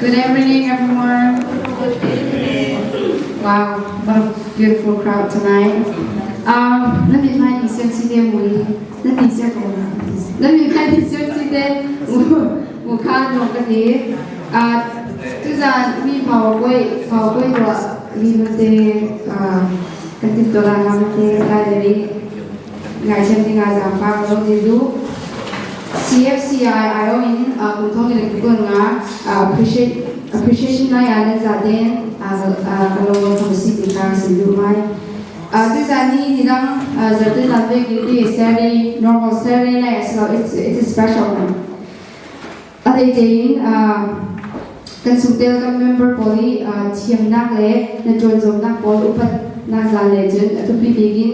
Good evening, everyone. Wow, what a beautiful crowd tonight. Let me find the sensitive way. Let me find the sensitive หมู่ข้างลงกันนี้ทุกท่านมีเผาไว้ตัวมีมันเตกันติดตัวเรามันเตได้เลยงานเช่นที่งานจากฟังเราจะดู CFCI อายุอินคุณท้องในกลุ่มงาน appreciation ในอันนี้จะเด่นเราลงทำสิ่งที่การสิ่งดูไหมทุกท่านนี้ที่ต้องจะทุกท่านเป็นกิจวัตร Saturday normal Saturday night so it's a special one Again, consulted member body team nak le na join zom nak bol upat na za legend to be begin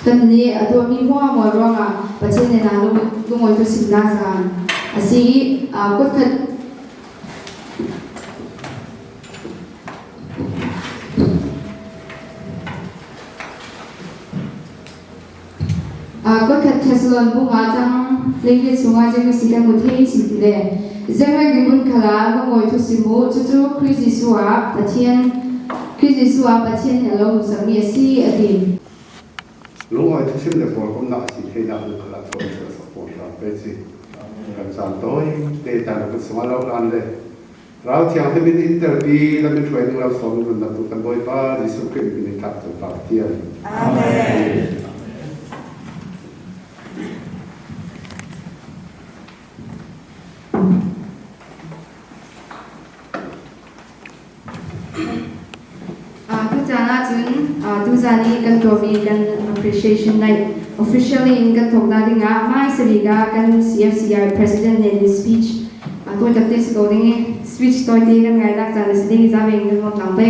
kan ni atu mi ho mo ronga pachen ne na lu ngoi to sim na za asi kot khat kot khat thesalon bu nga jang Lagi sungai jaga sidang mutai sitile. Zaman gigun kala ngoi tu simu cucu krisis suap patian hello sami si adi. Lungoi tu sim le for kom nak si thei nak lu kala for support ra pe si. Kan san toi te ta lu sma lo lan le. Rao thiang te bin interview la bin training la som run na tu kan boi pa Jesu Christ bin tak tu pa tian. Amen. Tu zani kan tomi kan appreciation night officially in kan thokna dinga mai sariga kan CFCI president ne speech to takte ko ding speech to te kan ngai dak chan siding za beng kan hot lang pe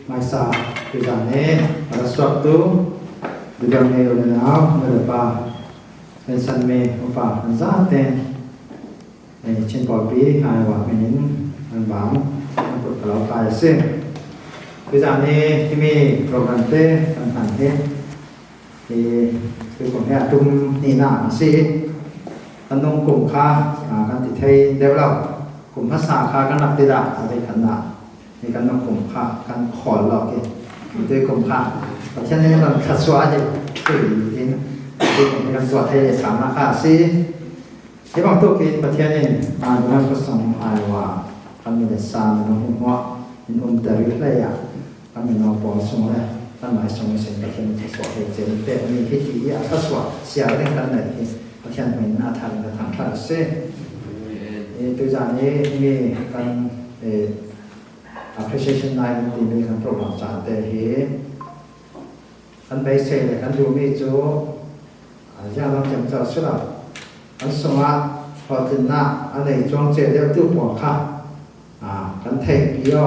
mai sa tu zani pada suatu bidang ne ona na merpaเป็นสันเมย์อุปาอันซาเตนเช่นปอปีหายว่าเป็นนิ้นอันบางอันปวดเราตายเส้นคือจากนี้ที่มีโปรแกรมเต้อันผ่านเทศที่คือคนแค่ตุ้มนี่นาสิอันนงกลุ่มค่าการติดไทยเดวเรากลุ่มภาษาค่ากันนับติดอะไรขนาดในการนงกลุ่มค่าการขอเราเกี่ยวกับกลุ่มค่าเพราะฉะนั้นเราขัดสวาจะตื่นทิ้งที่ผมเป็นตัวไทยสามราคาสิที่บางตัวกินประเทศนี้มาดูนั่นก็ส่งอายว่าทำมีแต่สามน้องหัวน้องแต่ริเลยอ่ะทำมีน้องปอส่งเลยท่านหมายส่งเสร็จประเทศที่สวดเจริญแต่มีพิธีอ่ะก็สวดเสียเรื่องกันเลยประเทศเป็นหน้าทางทางทางเส้นตัวอย่างนี้มีการ appreciation night ที่มีการโปรโมทจากแต่เหตุอันไปเสร็จอันดูมีจูอย่างเราจำเจ้าสุดละอันสมัครพอถึงหน้าอันไหนจงเจริญตู้หัวข้ากันเทปีอ่ะ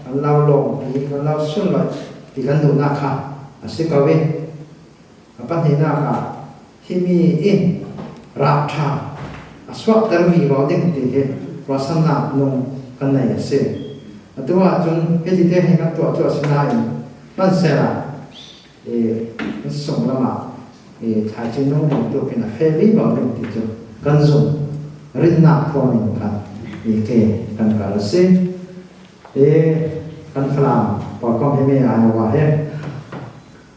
กันเล่าลงปีกันเล่าสุดเลยปีกันดูหน้าข้าสิกวินปัจจุบันข้าที่มีอินราชาสวัสดิ์มีรอดิ้งตีเหตุเพราะสนับลงกันไหนเสียตัวจนพิธีเทให้กันตัวสนาอินนั่นเสียละมันส่งละมาถ่ายชิ้นนู้นตัวเป็นเฟรนบอกเรื่องที่จะกันส่งรินนักพอนี่กันเกกันกาลสิกันฟลามพอก็ไม่อายว่า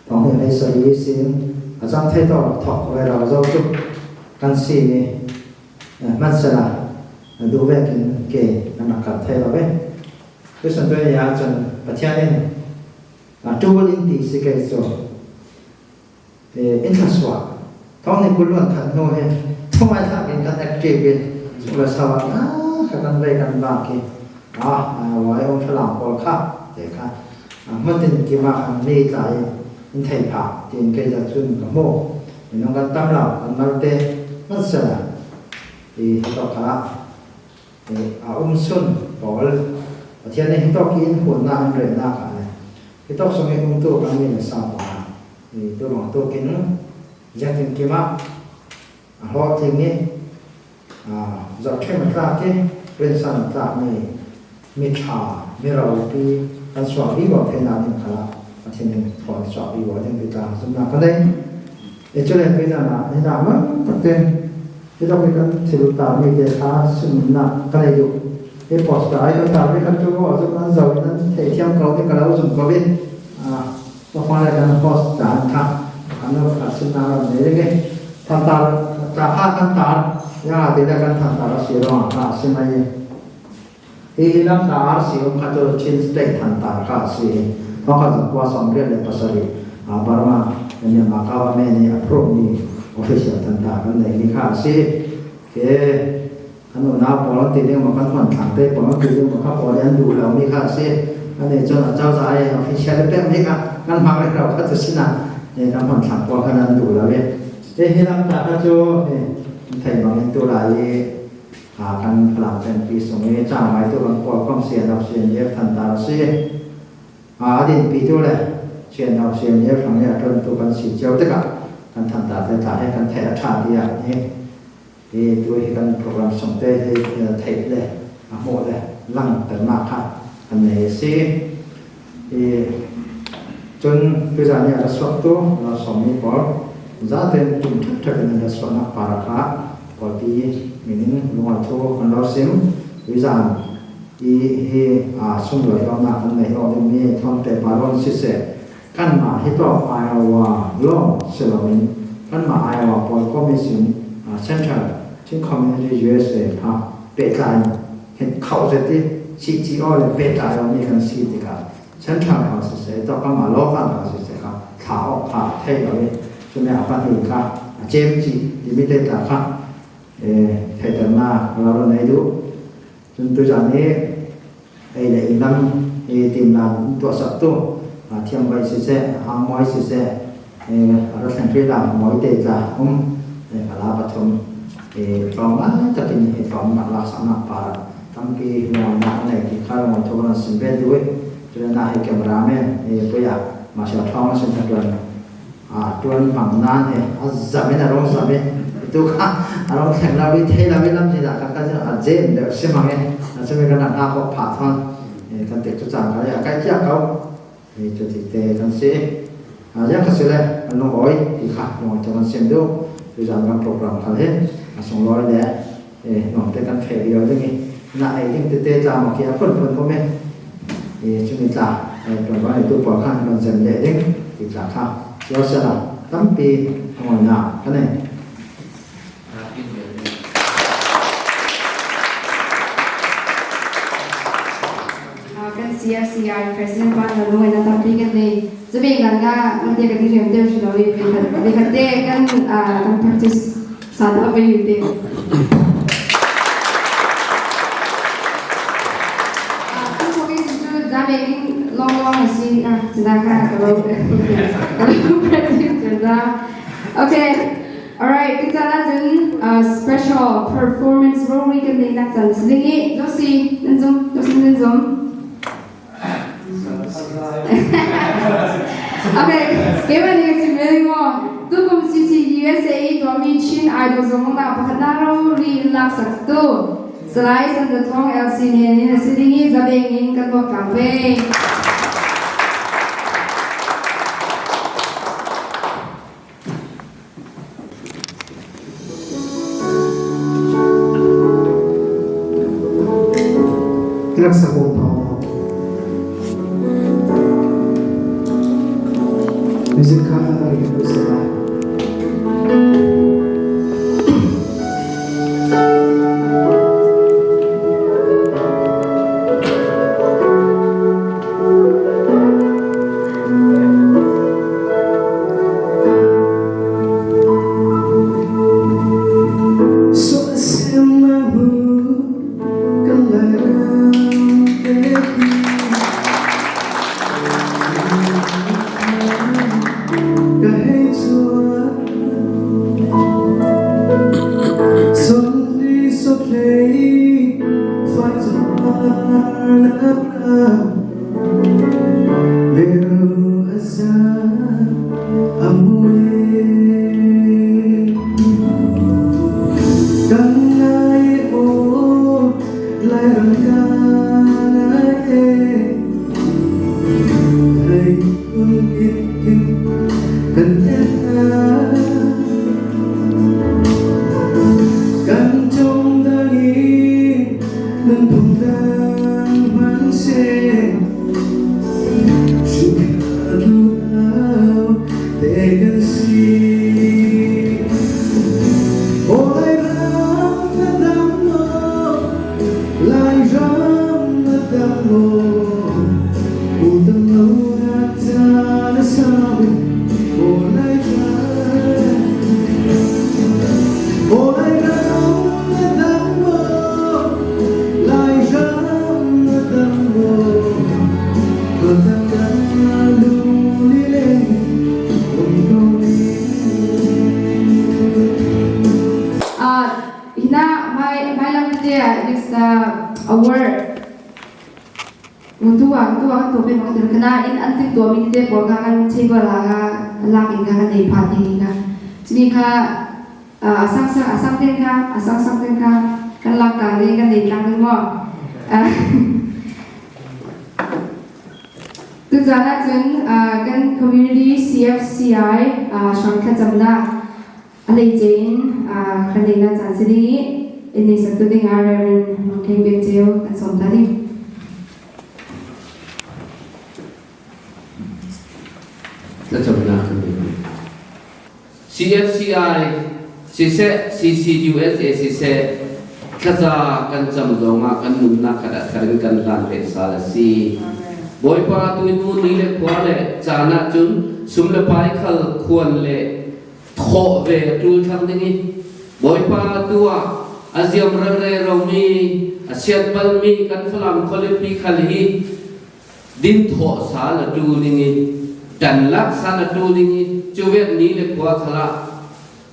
ต้องให้สรีสินอาจารย์ไทยต่อถอดไว้เราจะจุดกันสีนี่มันสละดูเวกินเกนักการไทยเราเว้คือส่วนตัวอย่างจนประเทศนี้จูบลินตีสิเกจอินทสวะท้องในกุลวนขันโนเฮทำไมถ้าเป็นกันแอคทีฟเป็นสุรสวัสดิ์กันไปกันบ้างกี่ไว้องค์ฉลามพอครับเด็กครับเมื่อถึงกี่มานี่ใจอินไทยผ่าจีนเกยจะชุนกับโม่น้องกันตั้มเรากันมาเตะนั่นเสียต่อครับสุนบอกว่าประเทศนี้ต้องกินหัวหน้าเรียนหน้ากันเลยต้องส่งให้องค์ตัวกันมีสาวตัวหลวงตัวกินยังถึงกี่มาหอถึงนี้จะแค่มาตราที่เป็นสันตรามีชามีเราที่การสวดวิบัตินาหนึ่งครั้ง ทีนึงถอนสอบอีกว่ายังไปตามสำนักก็ได้จุดแรกคือนะนี่นะมันตั้งแต่ที่เราไปกันสิรุตามีเดชาสมุนนะก็เลยอยู่พอสตาร์ก็ตามไปกันทุกวันสำนักเรานั้นเที่ยวเขาที่เราสุ่มก็เป็นก็ฟังอะไรกันพอสตาร์ครับอันนั้นก็สำนักเราเนี่ยเลยทันตาจะพาทันตาย่าเดี๋ยวกันทันตาเราเสียร้องใช่ไหมIlang taar siung kato chin state hantar ka si maka kwa sombre le pasari barma ni makawa me ni approve ni official hantar kan ni ka si ke anu na polo ti le makan thon thang te polo ti le maka polo an du la ni ka si ani chona chao za ai official pe ni ka kan ma le ra ka tu sina ni kan thon thang polo kan an du la le te hilang ta ka jo thai ma ni tu la yeกันพลังเป็นปีสมัยจ้างไว้ตัวกันปอดความเสียดาวเสียนเย็บทันตาเสียดินปีตัวเลยเสียนดาวเสียนเย็บฝั่งนี้จนตัวกันสีเจียวตึกกันทันตาแต่ตาให้กันแทนชาติอย่างนี้ตัวให้กันโปรแกรมส่งเต้ให้เทปเลยโหดเลยลั่งแต่มากค่ะอันนี้สิจนพิจารณาสวดตัวเราสมมีพอจะเป็นจุดทับเป็นสวดนักปาราคะพอดีมีนิ่งลงมาทั่วคนเราเสียงวิจารณ์สุ่มเลยเราหนักในเราเรื่องนี้ทำแต่บาลอนสิเสกันมาให้ต่อไอวาล่อเสลวินกันมาไอวาปอยก็มีสิ่งเซ็นทรัลที่คอมมิวนิตี้ USA ครับเปิดการเห็นเขาจะที่ซีจีโอเลยเปิดการเรามีกันซีดีกันเซ็นทรัลเขาสิเสต่อกันมาล่อกันเขาสิเสครับขาวผ่าเท่เราเลยจะไม่เอาปัญหาครับเจมจีลิมิเต็ดครับไทยแต่มาเราในดูจนตัวจากนี้ในนำทีมงานตัวสัตว์ตัวเทียมไว้สิเสหางมอยสิเสเราแข่งขันดำมอยเตะจ้าพลาปฐมฟอร์มจะเป็นฟอร์มลักษณะปาร์ตั้งปีหัวหน้าในที่ข้าวมันทุกคนสิบเอ็ดด้วยจนน่าให้แคมราแมนตัวอย่างมาเชื่อท้องสิบเอ็ดตัวฝั่งนั้นจะไม่ได้ร้องสับตัวข้าเราแข่งเราวิธีเราไม่รับสิละก็จะอาเจนเดี๋ยวเชื่อมั้ยจะมีขนาดอาผ่าท่อนกันเด็กจุดจางอะไรใกล้เที่ยเขาจุดที่เตะกันสิยังก็สิเลยมันน้อยที่ขาดน้อยจะมันเสียงดูจุดจางกันโปรแกรมเขาเห็น200เนี่ยน้องเตะกันเฟรเดียวด้วยนี่น่าไอ้ยิ่งเตะจางมาเกี่ยวคนก็ไม่จุดนี้จ้าตัวว่าตัวปอข้างมันเสียงเด็กเด้งที่จ้าข้าวเยอะสลับตั้งปีหัวหน้ากันเลยCFCI President Pan Lalu yang tapi kan ni sebenarnya kan nanti kan dia dia sudah dia kan practice sana apa yang dia aku sebagai satu zaman long masih sedangkan kalau practice sudah okay alright kita lanjut special performance role weekend ni nak jalan sedikit Josi nanzum Okay, given it's really long. Tukum CC USA Domi Chin Idol Zongda Pahanaro Relax Sakto. Slice and the Tong LC in sitting is a big in Kato campaign. Relax Sakto. Music a word untuk tu pe mo ter kana in antik to mi te por ka kan che ba la in ka nei pha ni ka chini kha asang ten ka kan la ka le kan nei tang mo tu jana chun kan community CFCI shang kha jamna alei jein kan nei na chan sini ini satu dengan Reverend Mungkin Bejeo dan Som tadi. CFCI, CCUSA, kaza kan jamdonga kan numna kada karin kan lan salasi. Boy pa tu itu nile kuale jana jun sumle pai khal khuan le tho ve tul thang dingi. Boy pa tua Aziam Rangre Romi, Asiat Balmi, Kanfalam Kolepi Kalihi, Dinto Sala Dulingi, Danlak Sala Dulingi, Juvet Nile Quatala,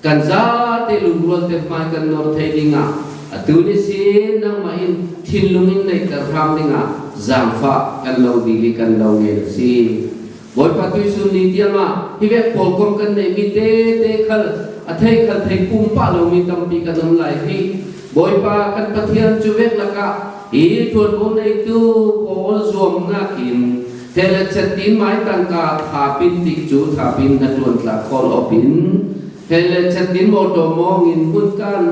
Kanza de Lumrol de Makan Nortedinga, Atulisi Namain, Tinlumin Naker Ramdinga, Zamfa, and Lodili Kan Lawesi. Boy Patuisun Nidiama, Hivet Polkom Kan Nemite, de Kal, Athai Kal Thai Pumpa Lomi Tampi Kanam Lai. Boy pa kan pathian chuwek laka I tuan bo nei tu pol zuam nga kin tele chatin mai tangka thapin tik chu thapin na tuan tla kol opin tele chatin mo to mo ngin mun kan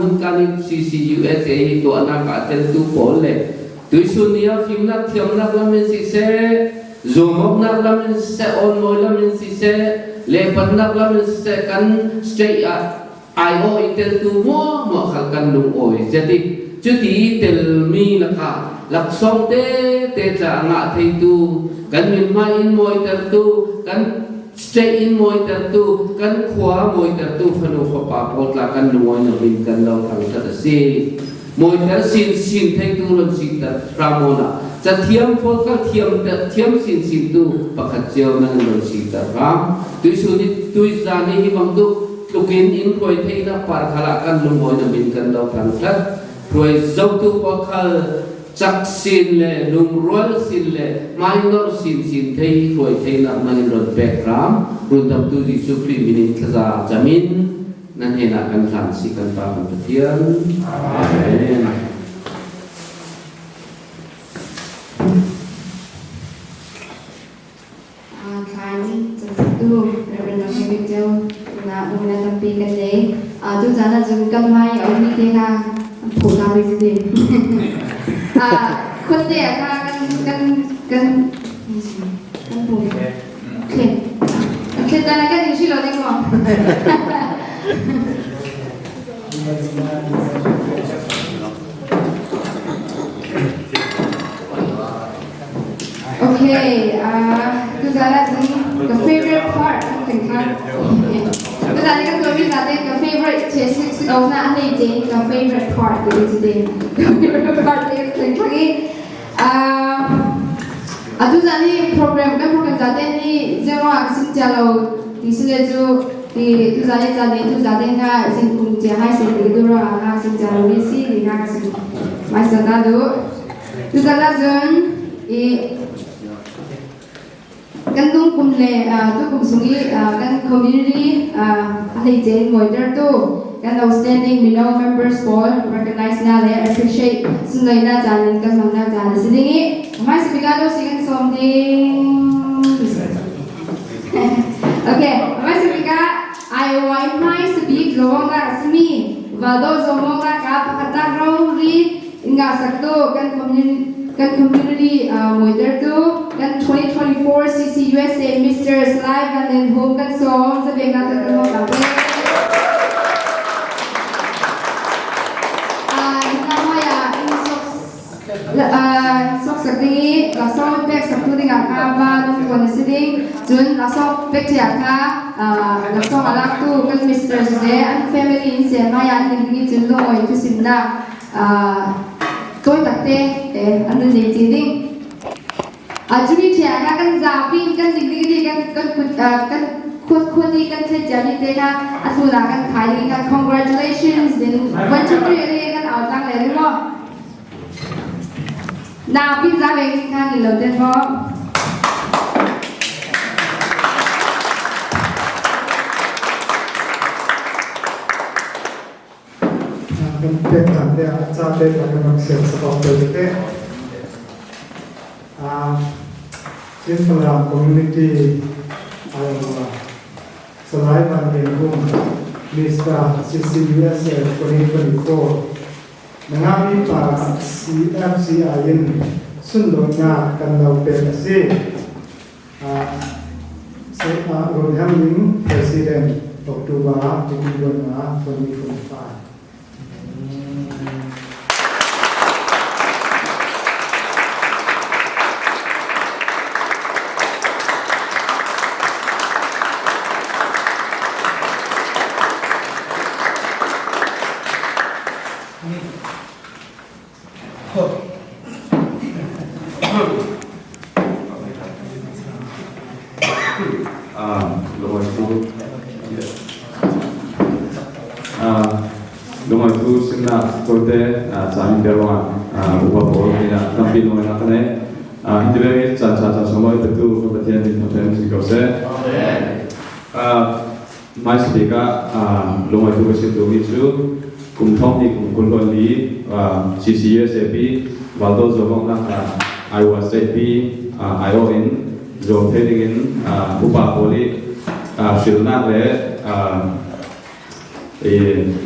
CCUSA hi to ana ka tel tu pol le tu sunia phim na thiam na la men si se zumok na la men se on moi la men si se le pan na la men se kan stay ai oi tel tu mo khal kan lung oi jadi chuti tel mi la ka lak song te cha nga thei tu kan min mai in moi tel tu kan stay in moi tel tu kan khwa moi tel tu phanu kho pa pot la kan lung oi na bin kan lo thang ta si moi tel sin thei tu lon sin ta ramona cha thiam pot ka thiam sin tu pakhat cheu na lon sin ta ram tu su ni tu zani hi bang tu Tukin in koi thei na par khala kan lumoi na bin kan lo kan thlat koi zau tu pakal chak sin le lumrol sin le minor sin thei koi thei na man ron background run dam tu di supri min thaza jamin nan he na kan than si kan pa kan pathian amen Muna tampi kan deh, tu jana jengkam mai awak ni tega, pula begini. Kon deh kan pula. Kita nak kan isi lo tengok. Okay, tu jana the favorite part tentang. Tadi kan kami kata ke favorite chess of na ane je ke favorite part dari today. Favorite part dari lagi. Atu jadi program jadi ni zero aksi jalau di sini tu di tu jadi ka singkung jahai singkung dulu aksi jalau ni si di aksi masa tadu. Tu jadi jen kan tung kumle tu kumsungi kan community ahli jen moiter tu kan outstanding below members poll recognize na le appreciate sunai na janin kan mang na jan sidingi mai sibigado sigan somding okay mai sibiga I want mai sibig longa smi vado zomonga ka pakata ri inga sakto kan community moiter tu kan 2024 CCUSA Misters Live and then home kan song sa benga ta kan mo tawe sok sakdingi la so pek saktu dinga ka ba dum kon siding jun la so pek tia ka la so alak tu kan Mr. Ze and family in se ma yan dingi jun lo oi tu simna koi takte an ni tiding ajuri tia ka kan za pin kan dingi kanคนนี้กันเทจานิเตนะอัตุลากันขายกัน congratulations din วันชุดเรียนกันเอาตังเลยเนาะนาพิซซ่าเองค่ะนี่เราเต้นเพราะเป็นการเดียร์ชาเด็กและนักเสียงสปอร์ตเด็กที่พลัง community สลายมันเป็นกลุ่มลิสต์ CCUS 2024นักวิชา CFCI สุนทรนากันเราเป็นเสียโรนแฮมลิง President ออกตุลาปี2025Lumaitu sinna kote jami berwan upapol ina tampi no ina kane hindebe cha somoy betu kebatian di hotel sikose mai sedeka lumaitu kesitu itu kumthong di kumkulon di CCUSAP waldo zobong na IOSAP ION zo pedingin upapoli silna le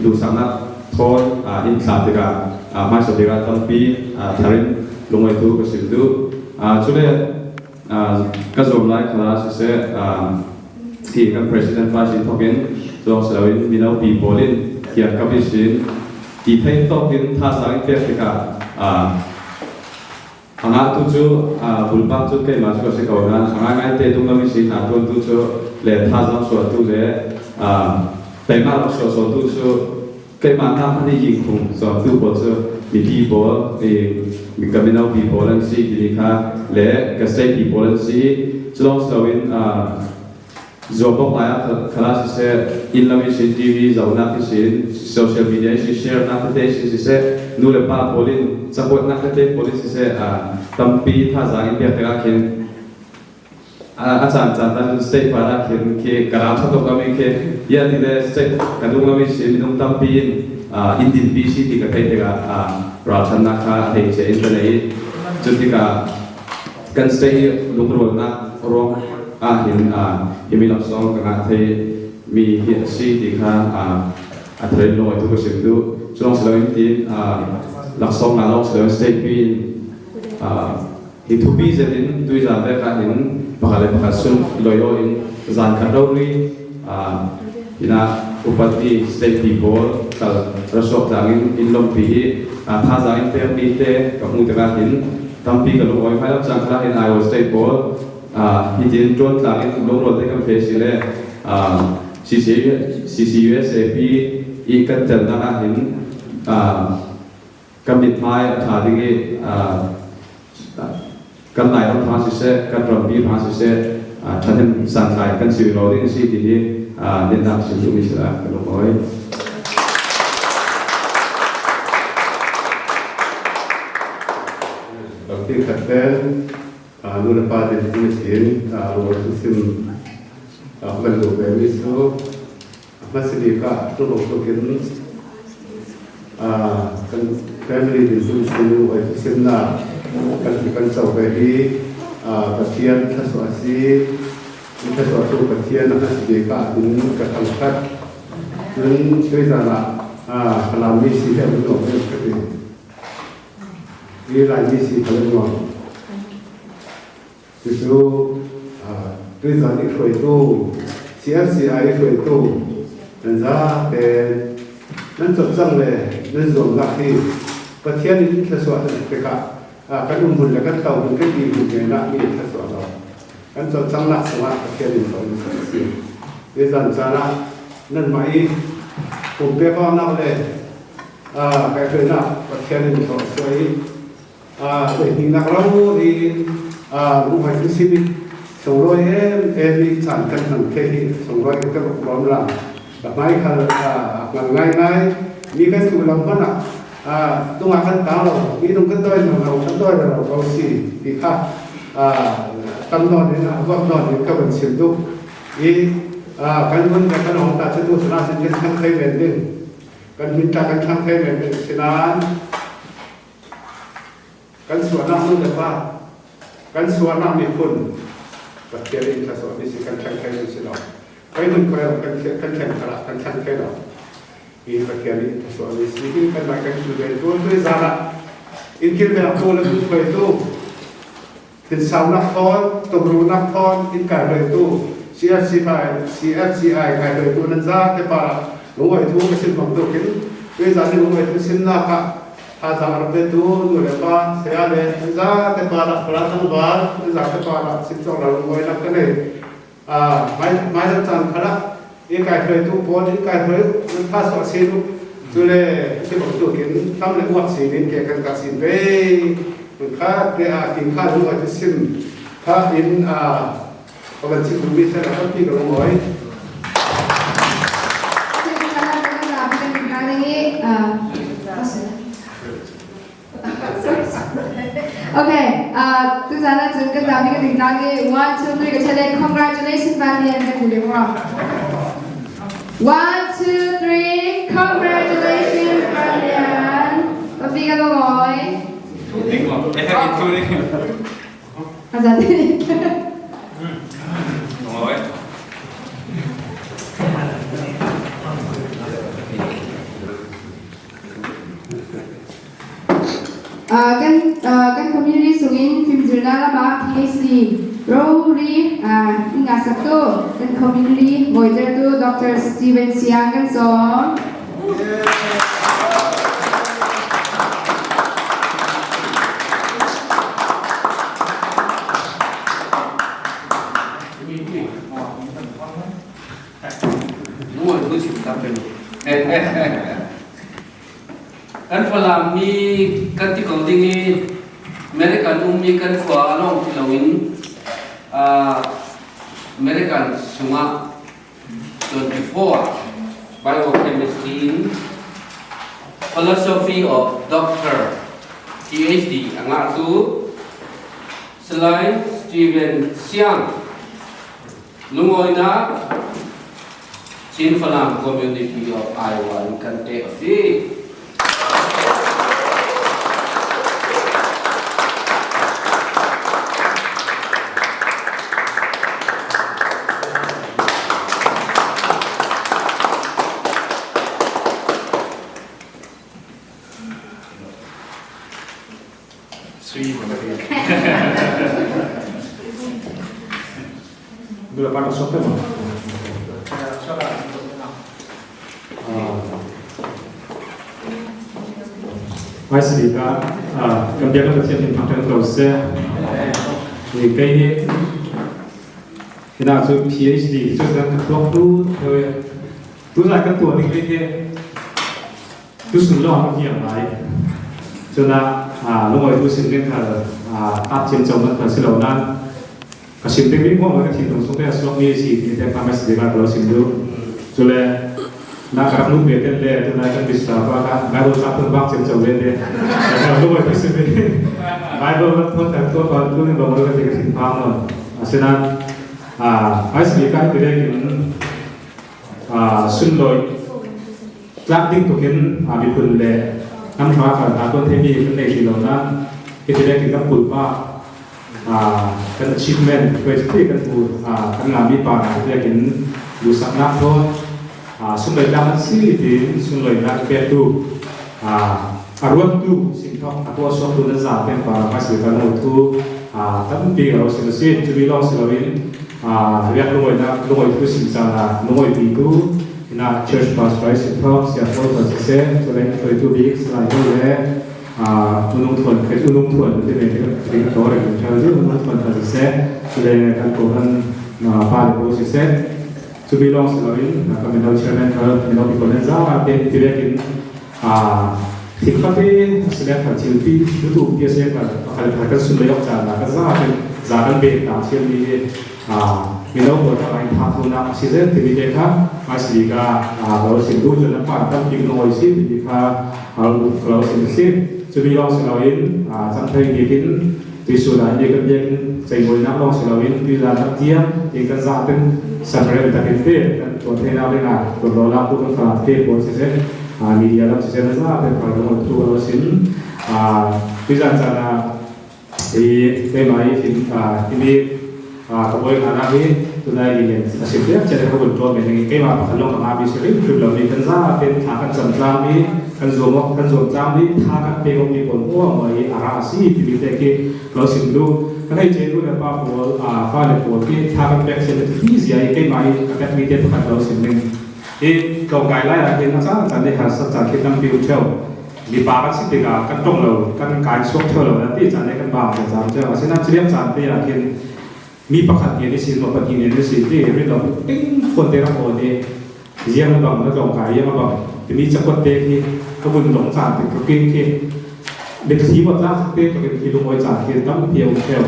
ดูสำนักโทษอินสาติกาไม่สติกาตั้งปีทารินลงไปทุกสิ่งดูช่วยกระทรวงไล่คลาสเซ่ที่กัน President ฟาชินทอกินจงสลาวินมินาปีโปลินเกี่ยวกับวิสินที่ไทยทอกินท่าสังเกติกาหางตุจูบุลปังจุดเกมาจุดเสกเอาหางไงเตตุงกับวิสินตุนตุจูเลท่าสังสวดตุเลแต่มาเราสอนดูชัวเกิดมาทำให้ยิงคงสอนดูบทมีปีบอลมีการเป็นเอาปีบอลนั่นสิทีนี้ค่ะและก็ใช้ปีบอลนั่นสิจะลองสวินจอบบอกว่าคลาสเซ่อินลามิสินทีวีจะนักสินโซเชียลมีเดียสิแชร์นักเตะสิเซ่นู่นเลยป้าบอลินจะพูดนักเตะบอลินสิเซ่ตั้งปีท่าจางอินเดียแต่ละเข็นอาจารย์จันทร์สเตปปาราเข็นเกี่ยกระดาษทบกับมีเกี่ยยันที่เดสเตปกันดูกับมีสิ่งที่ต้องตั้งปีอินดินบีซีที่กับใครที่กับราชนาคาเฮเจอินเตอร์เน็ตจุดที่กันสเตปลุกรวนนักร้องเห็นยังมีหลักสองกันที่มีเฮียซีที่ค่ะอัตราลอยทุกสิ่งดูช่วงสลับที่หลักสองงานลองสลับสเตปปีที่ทุกปีจะเห็นด้วยจากแต่การเห็นbakal sun loyo in zan kadori ina upati state people kal rasok dangin in lompi tha zangin perni te kamu tega hin tampi kalu oi phai lap changla in I was state board hidin tron tlangin longro te kam fesile CCUSAP i kan telna hin kamit mai thadingiกันไหนต้องพาสิเสกันรำบีพาสิเสฉันเป็นสังขารกันสิโรดิ้งสิทีนี้เดินทางสิ่งที่มีสระกันลงไว้ที่ขัดแย้งนูนปาดิจิสินโรตุสิมมันดูแบบนี้สู้มาสิดีก็ตัวลงตัวกินกันแฟมิลี่ดิจิสินไว้ทุกสิ่งน่ะกันเสาไปที่ปะเทียนทัศวสีทัศวสุปะเทียนนักสิกาดึงกระทำคัดดึงช่วยสาระพลังมิสีให้มันออกเป็นกระดิ่งวิไลมิสีพลังงานที่สุดด้วยสารที่ช่วยตู้ CFCI ช่วยตู้นั่นจะเป็นนั่นจบจังเลยนั่นส่งหลักที่ปะเทียนนี้ทัศวสุไปกับ กันบุญแล้วกันเต่าบุญก็ดีบุญเยนะมีทัศน์เรากันจดจังนักสมาธิเทียนของสิ่งเรื่องจันทร์นะนั่นหมายผมเรียกว่านักเลยใครเคยนักเทียนของสวยแต่หินนักเราดีรู้ไหมที่สิ่งสงร้อยมีฉันกันหนังเที่ยสงร้อยก็ต้องร้อนละแบบไม่ค่ะง่ายมีแค่สุลต่านตรงอาคารตาเราอีตรงกันด้วยเรากันด้วยเราสิดีค่ะตั้งนอนเนี่ยนะว่านอนเนี่ยก็เป็นสิ่งทุกอีการวันแต่กันของตาจะดูสนาสิ่งที่ทำให้เป็นดึงกันมิตรกันทำให้เป็นสนานกันสวนน้ำมือเด็กว่ากันสวนน้ำมีคนก็เกี่ยวกับสวนนี่สิกันทำให้เป็นสนานไปมึงก็กันแข่งขนาดกันทำให้เราอีกเกี่ยวกับสวนนี่สิกันมากันอยู่ในตัวด้วยซาละอินคิดแบบตัวแล้วไปตู้เป็นสาวนักทอนตบรูนักทอนอินการเลยตู้ CFCI การเลยตู้นั้นซาแต่ป่าลงไว้ตู้ก็สิ้นความตู้กินด้วยซาที่ลงไว้ตู้สิ้นนักะถ้าสามารถเป็นตู้ดูเลยป่าเสียเลยซาแต่ป่าละพระทั้งบ้านซาแต่ป่าละสิ้นสองเราลงไว้นักกันเลยไม่ต้องจังขนาดอีกการเลยตู้ปนอีกการเลยถ้าสอบสิ้นจุเลยที่ผมตู้กินทำเลยวัดสิ่งนี้เกี่ยวกับการสิ่งไปข้าเดียกินข้าวรู้ว่าจะสิ้นข้าอินประมาณ10 ปีเสร็จแล้วพี่ก็ลงไว้Okay, tu sana jengka tapi ke tinggal ke 1, 2, 3 ke chale congratulations Valian ke boleh wah 1, 2, 3 congratulations Valian tapi kalau boy Azad kan community sungin film jurnal ba PhD Rory inga sakto kan community voicer tu Dr. Steven Siang kan so kan falam mi kan ti kong dingi American mi kan khwa along tilawin American suma 24 biochemistry philosophy of doctor PhD anga tu selain Steven Siang lungoina Chin falam community of Iowa kan te si Dulu pada sote mah. Mai sini kan, kemudian kita siapin pakai proses. Jadi kayaknya kita tu PhD, tu kan ketua tu lah ketua ni kayaknya tu sudah yang baik. Jadi lúc tu sinh cái áp trên trong cái sự lâu nan cái sinh tinh biết mọi cái thị trường xung quanh xuống như gì thì theo kami sedih kalau sinh dulu, jadi nak kalau lu beten le, tu nak kan bisa apa kan, baru satu bang trên trong lên deh, kalau lúc tu sinh ini, baru pun tak tu kalau tu ni baru kita tin paham lah, asalnya ai sedih kan kita ini sun loi, clapping tu kan abi pun leน้ำฟ้าฝนตาต้นเทมีเป็นในที่เหล่านั้นที่จะได้ถึงกับพูดว่าการ achievement เพื่อที่กันพูดการงานมีป่าที่จะเห็นดูสักนักโทษสุนเลยดังสิ่งที่สุนเลยนักเปียตูอารมณ์ตูสิ่งที่ตัวส่วนตัวนั้นจะเป็นป่าภาษีกันหมดตูตั้งปีเราสิ่งที่จะมีลองสิ่งเหล่านี้เรียกลงไว้นะลงไว้ทุกสิ่งจะลงไว้ปีตูna church pastor se talk se a foto se se so then foi tu big slide le unung thon ke unung thon de ne ke to re ke cha ju unung thon ta se le kan ko han pa le ko se to belong to in ka me no chairman ka me no people za ka te ti le kin thik pa te se le ka chil pi youtube ke se ka ka sun le yok cha na ka za ka za kan be ta chen ni me no ko ta ai tha thu na si se ti le ka ma si ga lo sin du ju na pa ta ki no si ti ka lo sin si to belong to in sang thai ni kin ti su da ye kan ye sai ngoi na long to in ti la ta tia ti ka za ten san re ta ke te to the na le na to lo la tu ka te ko se media la se na za te pa no tu lo sin ti za na e mai fin ini ka boy na na ni tu na ni ne se te che ka bon to me ni ke ma pa lo ka ma bi se ri tu lo ni kan za te tha kan san za ni kan zo mo kan zo za ni tha ka pe ko ni bon o mai ara si ti bi te ke lo sin lu kan ai che lu na pa ko fa le ko ke tha kan pe se ti ji ai ke mai ka mi te pa lo sin ni e ko kai lai la ke na sa ta ne ha sa ta ke nam bi u cheuมีปาก็สิติกากันตรงเรากันการชกเท่าเราที่จานในกันบางจะจานเจ้าเช่นนั้นเรียกจานที่อยากเห็นมีประคับเนียนสิมาปฏิเนียนสิที่เรื่องเราติ้งคนเตะเราคนนี้เยี่ยมบางแล้วจงกายเยี่ยมบางจะมีจักรเตะที่กบุญหลงจานติดกระกิ้งที่เด็กทีวัดล่าเตะกับที่ลงไว้จานที่ตั้งเดียวเท่า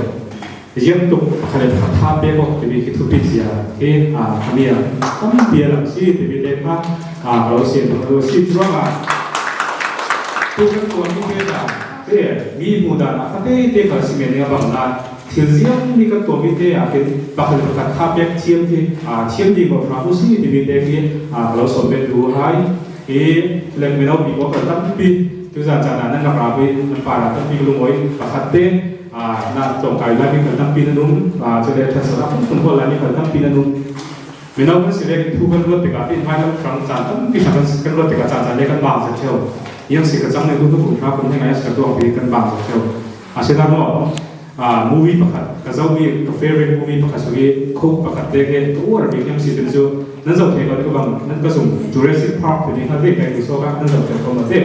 เยี่ยมตุกขณะท่าเตะก็จะมีคิดทุกปีเสียที่เนี่ยตั้งเดียวหลังสิที่มีเด็กว่าเราเสียเราสิจุดว่าตัวกันตัวนี้เป็นอะไรมีมูดานะถ้าเด็กๆสิเมียบางนาที่เสียงมีกันตัวมีเด็กเป็นบางคนก็ท่าเปียกเทียมที่เทียมดีกว่าพระผู้ซี่ที่มีเด็กที่เราสมเป็นดูให้เรื่องไม่เอาปีกว่าตั้งปีตัวจานนั้นนักราบีนักปาราตั้งปีลุงไว้ประคัตเต้น่าจงใจแล้วมีคนตั้งปีนั้นนุ่มจะได้ทัศนะคนคนแล้วมีคนตั้งปีนั้นนุ่มไม่เอาก็สิเรียกทุกคนรู้แต่การที่ให้เราครั้งจานตั้งปีครั้งกันรู้แต่การจานเรียกกันบางเชียวยังสิกระจังในทุกๆคนครับคนที่ไหนสักตัวปีกันบางสักเท่าเช่นนั้นว่าmovie ประคัตก็จะมี favorite movie ประคัตสุกี้คุกประคัตเด็กตัวเรายังสิเป็นจู่นั่นจะเทก็ได้ก็บางนั่นก็ส่ง Jurassic Park ตัวนี้เขาเรียกกันที่โซ่ก็นั่นจะเป็นตัวมาเด็ก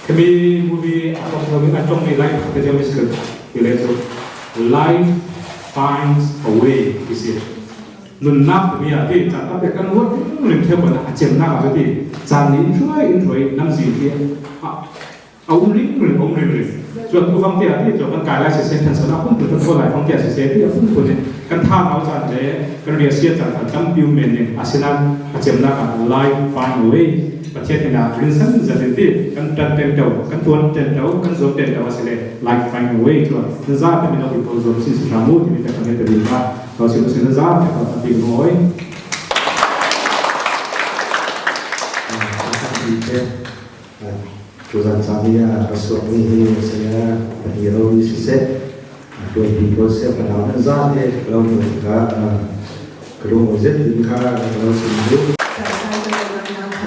ที่มี movie อะไรก็มีอันตรงนี้ life ก็จะมีสิ่งที่เรียกว่า life finds a way ที่สินุ่นนับมีอะไรจันทร์เป็นกันว่าเรื่องเท่ากันเจ็บหนักอะไรที่จานนี้ช่วยน้ำสีที่เอาลิ้นหรือองค์เลยส่วนตัวฟังเตียที่จบกันกายและเสียทันสนาพุ่งถึงตัวหลายฟังเตียเสียที่พุ่งคนเนี่ยกันท่าเอาจานเลยกันเรียเสียจานกันตั้งบิวเมนเนี่ยอาศัยนั้นเจ็บหนักกันไลฟ์ฟังเว้ยประเทศเนี่ยรินสันจะเป็นที่กันตัดเต็มเดียวกันตัวเต็มเดียวกันส่วนเต็มเดียวอาศัยไลฟ์ฟังเว้ยตัวนั่นจะเป็นเราที่พอจบสิ้นสุดรามุที่มีแต่คนที่ดีมากเราสิ่งที่นั่นจะเป็นคนที่น้อยTuhan saya rasuk ini saya hero di sisi dua people saya pada nazar dia kalau mereka kalau muzet mereka kalau sendiri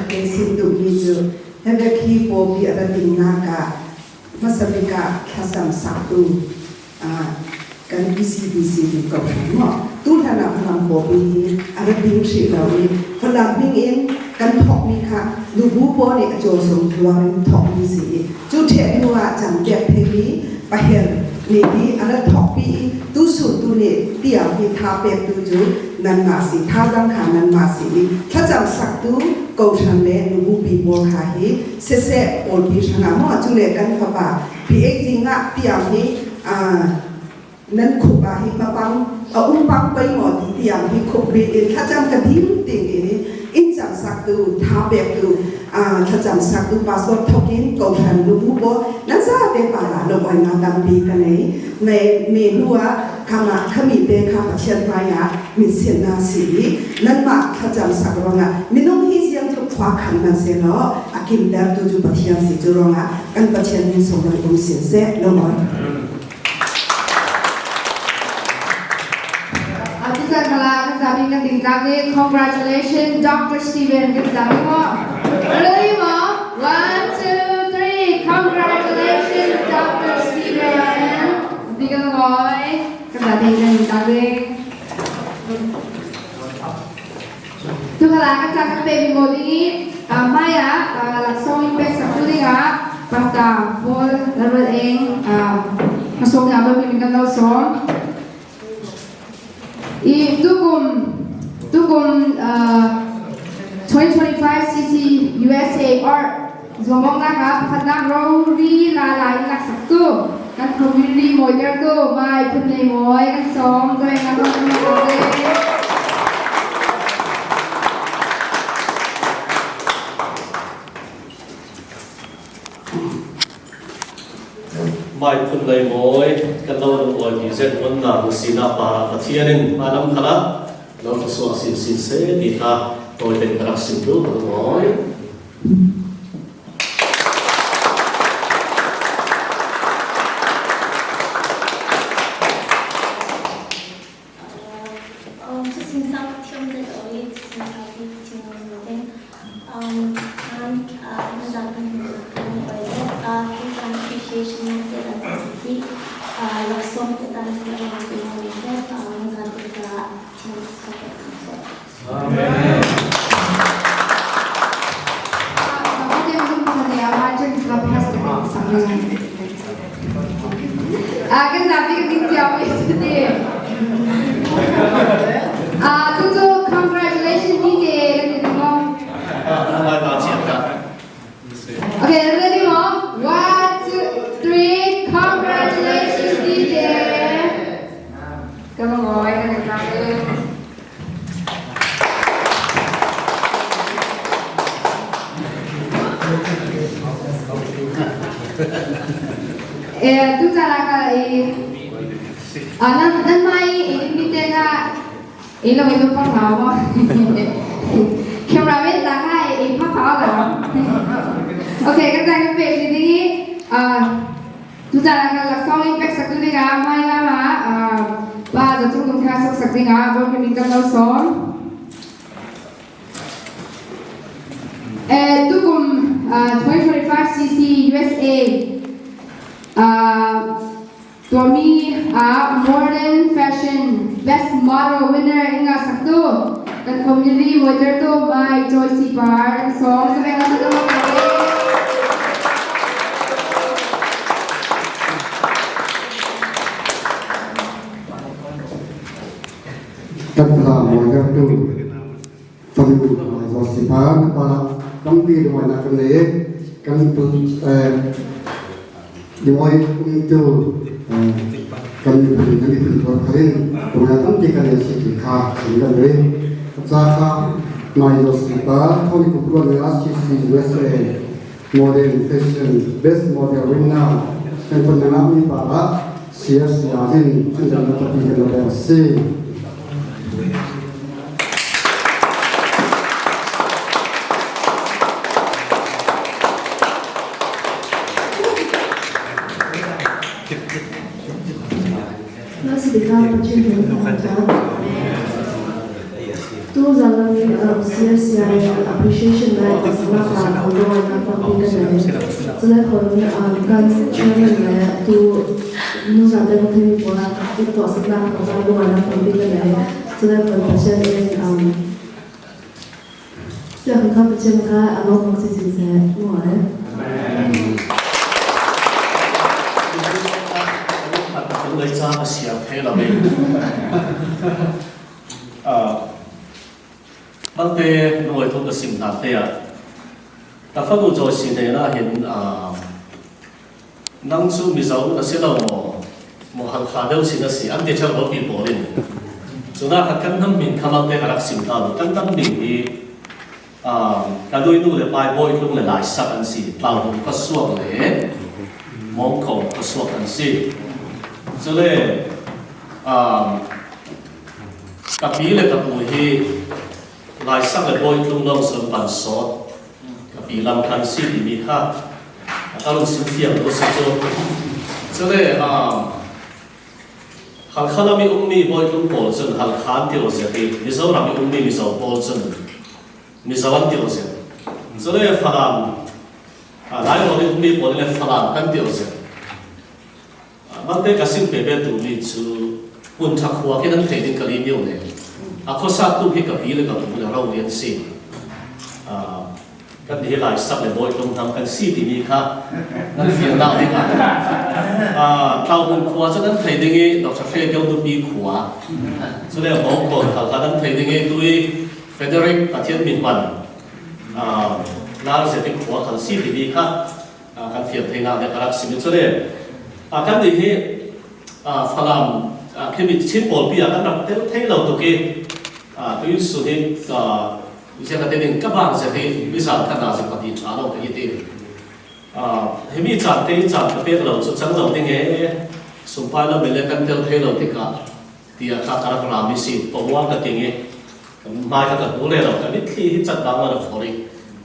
saya sindu bisu hingga kipo bi ada tingaka masabika khasam satu kan bisi di kau Tuhan nak dalam bobi ada bingsi lawi dalam bingin kan thok mi kha lu bu bo ni ajo som tuarin thok mi si chu the ni wa jam de phi pa her ni bi ala thok pi tu su tu ni tia bi tha pe tu ju nan ma si tha jang kha nan ma si tha jam sak tu ko chan le lu bu bi bo kha hi se se ol bi chana mo chu le kan pha ba pi ek jinga tia ni nan khu ba hi pa pang pang pai mo ti tia hi khu bi in tha jam ka dim ting ni in jam sak tu tha pe tu tha jam sak tu pa so thokin ko than lu bu bo nan za te pa la lo bai na dam bi ka nei me nuwa kama khami te kha pa chen pa ya min sen na si nan ma tha jam sak ro nga minong hi siam tu khwa khan na se lo akim dar tu ju pathian si tu ro nga kan pa chen min so na um sin se lo mo Congratulations, Dr. Stephen. Really, Mom? 1, 2, 3. Congratulations, Dr. Stephen. Big boy. Congratulations. Tu kalau akan cakap baby body, Maya langsung invest satu liga. Pastor Paul และเราเองมาส่งงานเราเป็นกันเราสอนอีทุกคน2025 CC USA Art สมองนะครับพัฒนาเราดีหลายหลักสักตัวกัน community model ตัวไม่พูดในมวยกันซ้อมด้วยกันต้องมาเลยmai phun lai moi kan lo no oi ni zet on na sina pa ta thianin manam khala lo to so sin se ti kha toi ten krak sim tu moi Akan tapi ketika itu tu congratulations DJ mom. mai ba chiat ka Okay, ready mom? 1, 2, 3, congratulations DJ. Cảm ơn mọi người đã tu cara ka nan mai ni te ka lo mai tu pa ma mo cameraman la ka pa pa la okay ka ta pe ni tu cara ka la song impact sak tu ga mai la ma ba za tu kun ka sak ti ga bo ni ka lo son tu kum 2025 CC USAตัวมีmodern fashion best model winner อิงาสักตัวกัน community voter ตัว by Joyce Bar สองจะเป็นอะไรตัวกันพลาหมายกันดูฟังดูหมายว่าสิบานปาต้องปีด้วยนักเรียนกันตัวด้วยตัวกันเป็นนักเรียนตัวครินตัวนั้นต้องที่กันสิกิขาสิ่งกันเลยจากนายว่าสิบานคนที่คุยในอาชีพที่ USA modern fashion best model winner เป็นคนนั้นมีปาระเสียสยามซึ่งจะมาตัดสินกันเลยสิ Speaker opportunity tu zalami CSI appreciation night asma ka hono na pamilya na sila hono kan chairman na tu no sabe mo themi pora tu asma ka hono na pamilya na sila profession ya kan kapchen ka alo mo si se moเลยจ้าเสียเทเราเองบางทีหน่วยทุกสิ่งต่างๆแต่ฟังดูจอยสิ่งนี้นะเห็นนั่งสู้มีเจ้าเราเสียเราหมอหันขาเดียวสิ่งนั้นสิอันเดียวจะเราปีโป้เลยส่วนนั้นกันน้ำมินขมังเตะรักสิ่งต่างกันน้ำมินที่การดูนู่นเลยไปบ่อยลงเลยหลายสักอันสิเราก็สวกเลยมองเขาก็สวกอันสิ所以กับปีเลยกับมือที่ลายสักเลยบ่อยทุ่งน้องสมบัติสดกับปีลำคันซีดีมีค่าถ้าลงสิ่งที่อย่างรู้สึก所以หันข้าเรามีมีบ่อยทุ่งโผล่จนหันข้านเดียวเสียทีมิเจ้าเรามีมิเจ้าโผล่จนมิเจ้าวันเดียวเสีย所以ฝรั่งหลายคนมีโผล่เลยฝรั่งกันเดียวเสียบางทีก็สิ่งแบบนี้ตัวนี้คือปุ่นทักหัวแค่นั้นเองก็รีวิวเนี่ยข้อสัตว์ตัวที่กับพี่เลยกับผมเราเรียนสิ่ง กันที่หลายสับเลยบ่อยตรงทำกันซีที่นี่ครับนั่นเสียงดาวดีกว่าเต่าบุญขวาฉะนั้นไทยดึงเองดอกชาเฟ่เกี่ยวกับปีขวาส่วนเรื่องของก่อนเขานั้นไทยดึงเองด้วยเฟเดริกประเทศมินวันน่าจะเสียที่ขวากันซีที่นี่ครับกันเทียบเทียงงานในกระดับสิบส่วนเรื่องกันที่ฝรั่งแค่มีชิ้นปอลปีกันนับเท่าเราตัวเองตัวยิ่งสุดที่วิชาการเรียนกับบ้านเสถียรวิชาการนาสิปฏิชาเราไปที่ที่เห็นมีจัดเต็มจัดประเภทเราสุดจังเราเนี่ยสมภารเราเป็นเรื่องการเที่ยวเที่ยวเราที่กันที่อาคาการรามิสิตัวว่ากันอย่างเงี้ยมากันกับผู้เล่นเราแต่ไม่ที่จัดบ้านเราฟอรี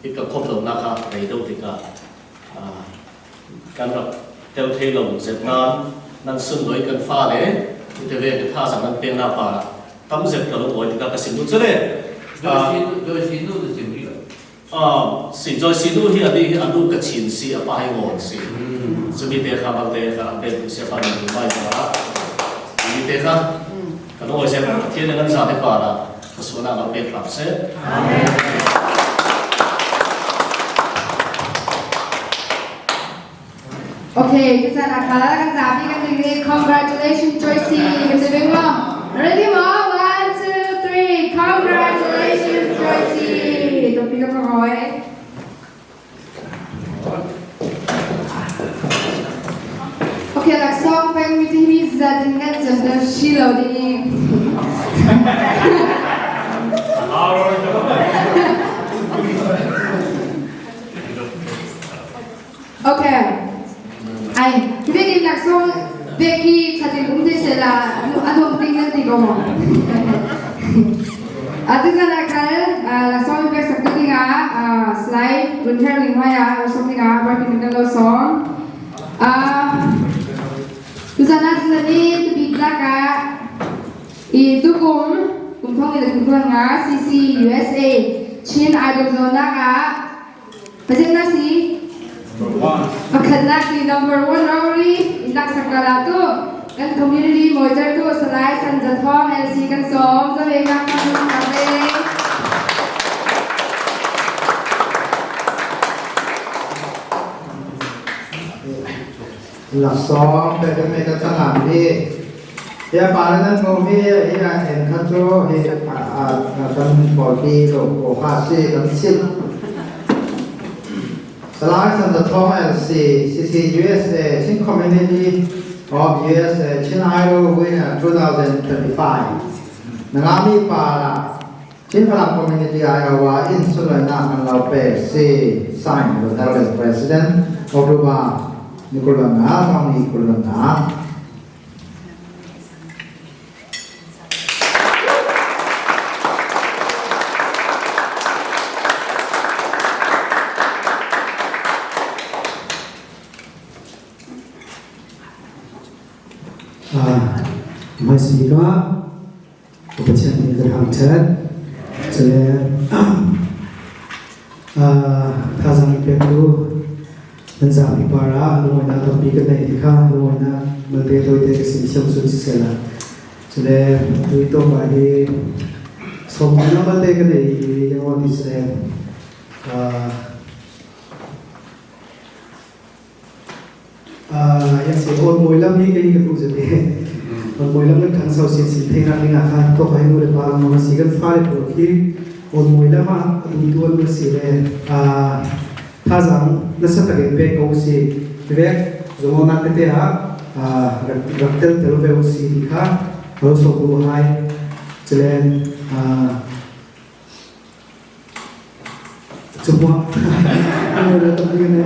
ที่กับครอบครัวนะครับในดูที่กันการแบบเที่ยวเที่ยวเราเสร็จนั้นซึ่งโดยกันฟ้าเลยที่เรียกท่าสำนักเตียงนาป่าทำเสร็จก็ลงไว้ที่กับกสินดุเสร็จโดยสินดูจะสิ่งที่สิ่งโดยสินดูที่อันนี้อันดูกระชินสิอภัยงอนสิจะมีเด็กครับบางเด็กครับเป็นเสียความรู้ไม่พอมีเด็กครับก็ต้องไว้เสียที่นั่นจะได้ป่าละก็ส่วนนั้นเราเป็นครับเสร็จโอเคทุกท่านนะคะแล้วกันจ้าพี่กันดีๆ congratulations Joycey กันจะเป็นว่า ready มั้ย one two three congratulations Joycey ตัวพี่ก็พอไว้โอเคหลักสองเป็นวิธีมีจัดงานจัดชิลล์ดีโอเคไอ้ที่ได้ยินหลักสองเบกกี้ชัดเจนอุ้มที่เสร็จละอันนู้นติ้งนั่นตีก็มั้งทุกท่านนะคะหลักสองเบกสักทีนะสไลด์รุ่นแค่ลิงไว้อะเราส่งที่นะไปเป็นกันเราสองทุกท่านนะที่นี่ที่บิดละกันitu kumpulan itu kumpulan nggak CC USA Chin Idol Zone nggak pasti nasi makan nasi number one Rory indak sekolah tu kan community monitor tu selain sanjatong LC kan som sampai kan sampaiหลักสองแต่จะไม่กระชั้นหลังที่เฮียป่านั้นโมเฮียเห็นขั้นโจ้เฮียกันบอดีโลโก้ห้าสิกันสิบสลายสันตทอง LC CC USA ชิน Community of USA ชิน Idol Winner 2025นักมีป่าละชินพลัง Community Iowa อินสุดเลยนะมันเราเป็นซีไซน์โดยทาง President อบรมนิโคลันนาทองนิโคลันนาMahasiswa Upacara Nirhamchan Saya Thazang Peklu Nanzami Para Lumaina Topi Kedai Dikha Lumaina Melde Toite Kesim Syamsun Sisela Saya Duito Bagi Somana Melde Kedai Yang Wani Saya Yang saya Moilam Ni Kaya Kepu Jadi और महिला में खांसा उसी सिंथे ना लिंगा खान तो भाई नूरे पार मना सिगन फारे पुरखी और महिला में दुनिया में सिरे थाजाम नशा तक पे कौसी विवेक जमुना कते आ रक्तल तेरुवे उसी दिखा और सोबु हाय चलें चुम्मा नूरे तो बिगने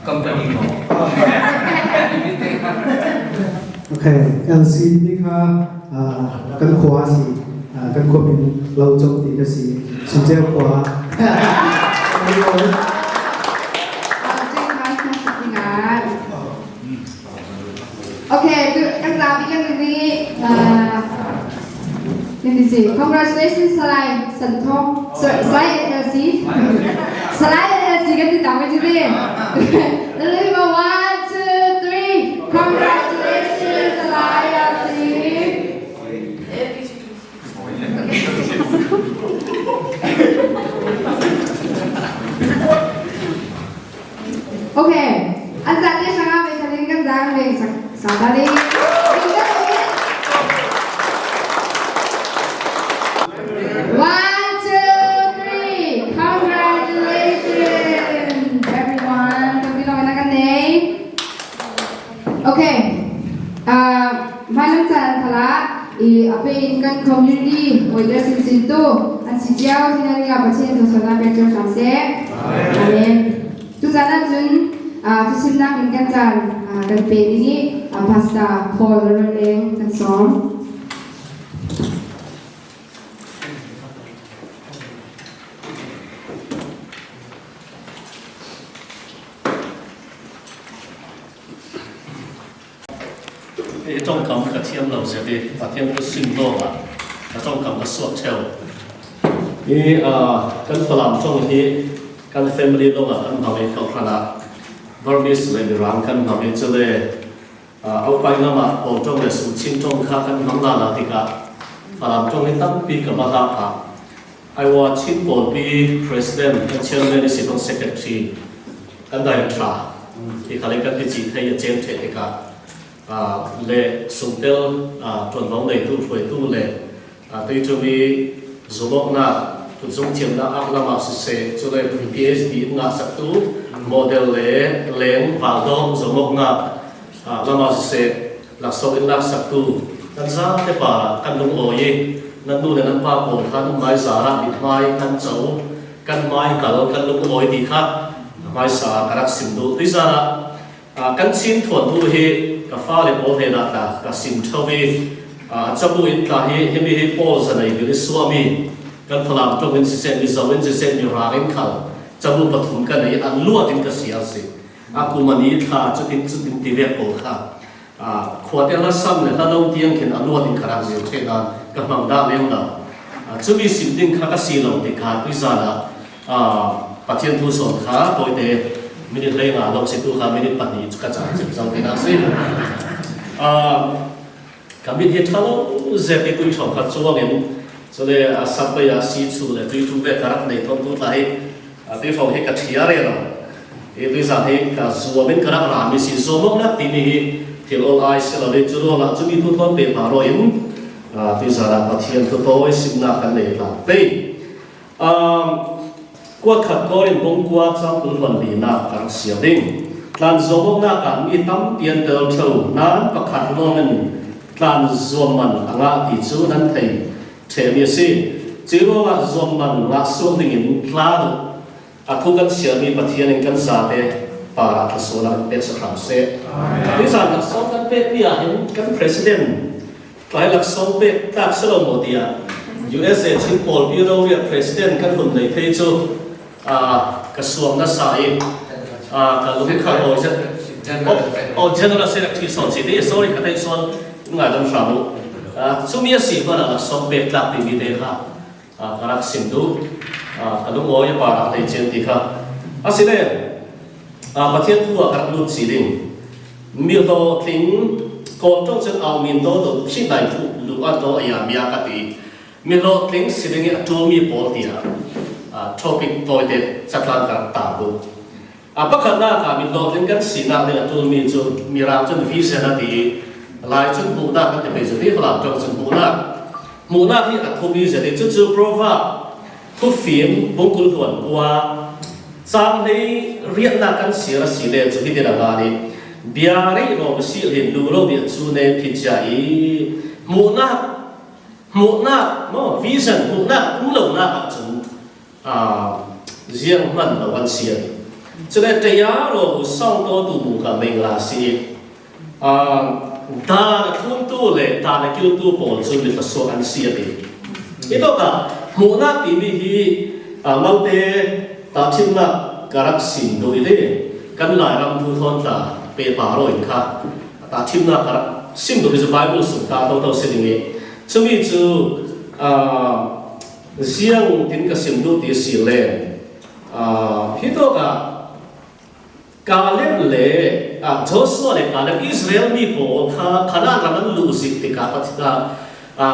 company mo. Okay, LC ni ka kan kuasi kan ko bin lau chok ti kasi sunje kwa. Okay, kan sabi kan ini sih. Congratulations Salai Santong. Salai LC. Salai LC kan ditambah juga. Lalu 1, 2, 3. Congratulations Salai LC. Okay, ang dati siya nga may kalingan dahil may sa dali. One, two, three. Congratulations, everyone. Kabilang na kanay. Okay. Malam sa tala, i-apin kan community, o ila sinsinto, ang sijaw, sinali nga pasin, sa sana pector samse. Amen. Tu sana jun, tu simna kan kan pedi ni, pasta Paul Lerling kan song. trong cầm cái thiên lâu sẽ đi và thiên cái sinh đô mà trong cầm cái suốt treo thì cái phần làm trong thì cái family đó là cái họ bị khâu khăn là Burmese về Iran cái họ bị chơi ở bên đó mà ở trong cái sự chiến trong khác cái họ là thì cả phần làm trong cái tâm bị cái mà cả I was chiến bộ bị president cái chairman cái sự secretary cái đại tra thì cái cái chỉ thấy trên thế thì cả lệ sung tel chuẩn bóng đầy tu phơi tu lệ tuy cho vi dù bốc na tu dung chiếm na áp na mà sẽ cho lệ PhD na sắc tu model lệ lén vào đông dù bốc na na mà sẽ là số in na sắc tu kan za te pa kan lung oi nan nu nan pa ko kan mai sa ra bit mai kan chau kan mai kal kan lung oi di kha mai sa karak sim du ti za kan sin thuan tu hi ka fa le po he na ta ka sim thawi chabu in ka hi hemi hi pol sa nei bi swami kan phalam to in sen mi zawin se sen mi ra in khal chabu pathum ka nei an luat in ka sia se aku mani tha chutin ti ve po kha khwat ela sam le halo tiang khen an luat in khara je thena ka mang da lem da chumi sim ding kha ka si lo ti kha pi za la pathian thu son kha poi te minit lay nga long situ kha minit pani chuka cha chang te na se kami hi thalo ze te tu chong kha chuang em so le sap ya si chu le tu tu ve karak nei thon tu lai te phong he ka thia re lo e tu za he ka zuwa men karak ra mi si zo mok na ti ni hi thil ol ai se lo le chu lo la chu mi tu thon pe pa ro em tu za la pathian tu to sim na kan nei la te qua khát có đến bông qua trong cuốn vận lý na càng xiao đinh lan zo bông na càng mi tâm tiền tờ trâu nan và khát lo ngân lan zo man anga thì chú nan thầy thế mi si chỉ lo là zo man là xuống đình in lan thu gan xiao mi bắt thiên in gan sa te para cái số là bên sẽ làm se bây giờ là số gan pe bia in gan president phải là số pe tak sẽ là một dia USA chính phủ bureau ya president gan phần này thấy chưaกระทรวงนักศึกษาการลงทุนโอ้general secretary ส่วนสิ่งที่ส่วนที่เขาส่วนงานต้องทำช่วงนี้สิ่งว่าเราส่งเปิดหลักที่มีเดียค่ะการรักสิ่งดูการลงโอยปาร์ตี้เจนติค่ะสิ่งนี้ประเทศทั่วการลุดสิ่งมีโตถึงก่อนต้องจะเอามีโตตัวสิ่งใดผู้รู้ว่าตัวอย่างมีอากาศมีโตถึงสิ่งนี้ตัวมีปอดเดียtopic toy de chatlan ka ta bu apakhanna ka min lo len kan sina le atul mi chu mira chun visa na ti lai chun bu da ka te pe chu ti fala chun chun bu na hi athomi je de chu prova thu phim bongkul tuan wa sam nei riat na kan sira si le chu ti da ga ni biari ro si hin lu ro bi chu ne phi cha i mu na no vision mu na lo na ka chu riêng mình là quan xiên cho nên cái giá rồi sau đó tụ mù cả mình là gì ta là thôn tu lệ ta là kêu tu bổn cho mình là số ăn xiên đi cái đó cả mù na tìm đi mang thế ta chim na cả rắc xin đối đấy căn lại làm thu thôn ta bề bà rồi cả ta chim na cả xin đối với Bible sử ta đâu đâu sẽ đi cho mình chú riêng tin cái sim du ti si le hi to ka lệ Joshua le ka le Israel mi po khana raman lu sik ti ka pathita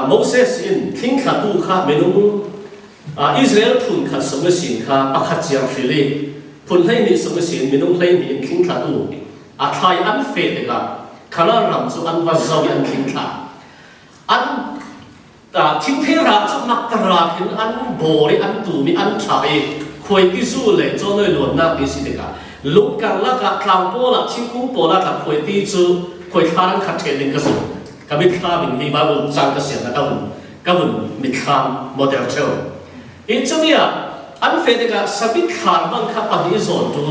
Moses in thing kha tu kha menung Israel thun kha som sin kha pakhat chiang phili พุ่นให้นี่สมสินมีนุ่งให้นี่ทิ้งขาดูอาทายอันเฟดกันขณะรำสุอันวัซาวิอันทิ้งขาอันทิ้งเทระจุนักกระดานอันโบริอันตูมีอันชายคอยที่สู้เลยจนเลยหลวนนักดิสิเดกันลุกกันละกับคลางโปละทิ้งกุ้งโปละกับคอยที่สู้คอยทานขัดเทลิงกสุกับมิตรข้ามินที่บ้านจังกเสียนะกับมิตรข้ามโมเดลเชลอีจุมีอันเฟดกันสบิดขาบังคับอันนี้ส่วนตัว